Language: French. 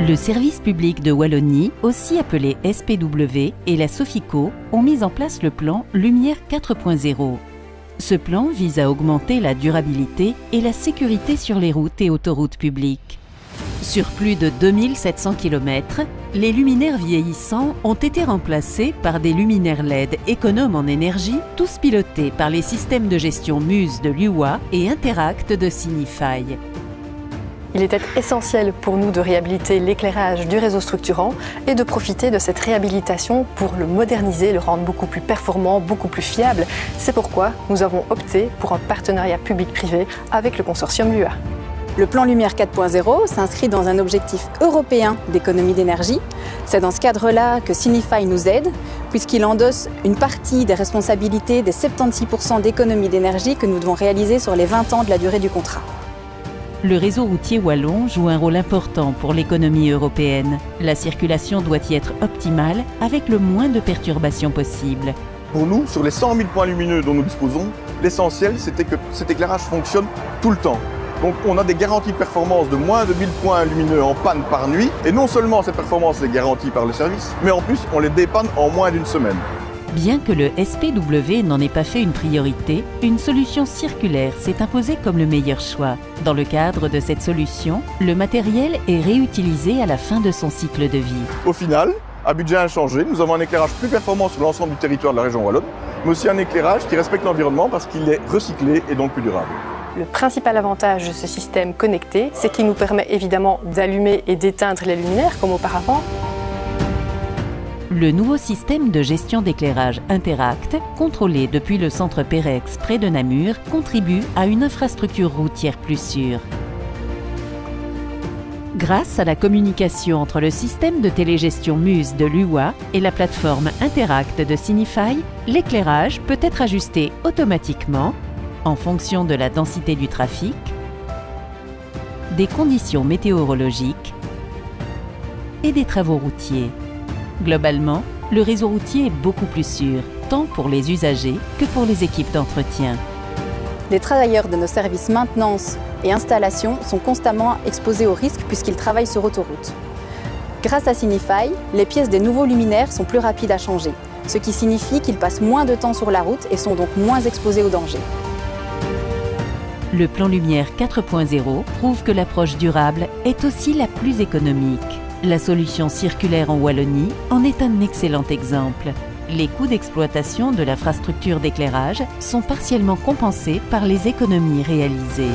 Le service public de Wallonie, aussi appelé SPW, et la Sofico ont mis en place le plan Lumière 4.0. Ce plan vise à augmenter la durabilité et la sécurité sur les routes et autoroutes publiques. Sur plus de 2700 km, les luminaires vieillissants ont été remplacés par des luminaires LED économes en énergie, tous pilotés par les systèmes de gestion MUSE de l'UA et Interact de Signify. Il était essentiel pour nous de réhabiliter l'éclairage du réseau structurant et de profiter de cette réhabilitation pour le moderniser, le rendre beaucoup plus performant, beaucoup plus fiable. C'est pourquoi nous avons opté pour un partenariat public-privé avec le consortium LUA. Le plan Lumière 4.0 s'inscrit dans un objectif européen d'économie d'énergie. C'est dans ce cadre-là que Signify nous aide, puisqu'il endosse une partie des responsabilités des 76% d'économie d'énergie que nous devons réaliser sur les 20 ans de la durée du contrat. Le réseau routier wallon joue un rôle important pour l'économie européenne. La circulation doit y être optimale avec le moins de perturbations possible. Pour nous, sur les 100 000 points lumineux dont nous disposons, l'essentiel c'était que cet éclairage fonctionne tout le temps. Donc on a des garanties de performance de moins de 1000 points lumineux en panne par nuit. Et non seulement cette performance est garantie par le service, mais en plus on les dépanne en moins d'une semaine. Bien que le SPW n'en ait pas fait une priorité, une solution circulaire s'est imposée comme le meilleur choix. Dans le cadre de cette solution, le matériel est réutilisé à la fin de son cycle de vie. Au final, à budget inchangé, nous avons un éclairage plus performant sur l'ensemble du territoire de la région wallonne, mais aussi un éclairage qui respecte l'environnement parce qu'il est recyclé et donc plus durable. Le principal avantage de ce système connecté, c'est qu'il nous permet évidemment d'allumer et d'éteindre les luminaires comme auparavant. Le nouveau système de gestion d'éclairage Interact, contrôlé depuis le centre Perex près de Namur, contribue à une infrastructure routière plus sûre. Grâce à la communication entre le système de télégestion MUSE de l'UA et la plateforme Interact de Signify, l'éclairage peut être ajusté automatiquement en fonction de la densité du trafic, des conditions météorologiques et des travaux routiers. Globalement, le réseau routier est beaucoup plus sûr, tant pour les usagers que pour les équipes d'entretien. Les travailleurs de nos services maintenance et installation sont constamment exposés aux risques puisqu'ils travaillent sur autoroute. Grâce à Signify, les pièces des nouveaux luminaires sont plus rapides à changer, ce qui signifie qu'ils passent moins de temps sur la route et sont donc moins exposés aux dangers. Le plan Lumière 4.0 prouve que l'approche durable est aussi la plus économique. La solution circulaire en Wallonie en est un excellent exemple. Les coûts d'exploitation de l'infrastructure d'éclairage sont partiellement compensés par les économies réalisées.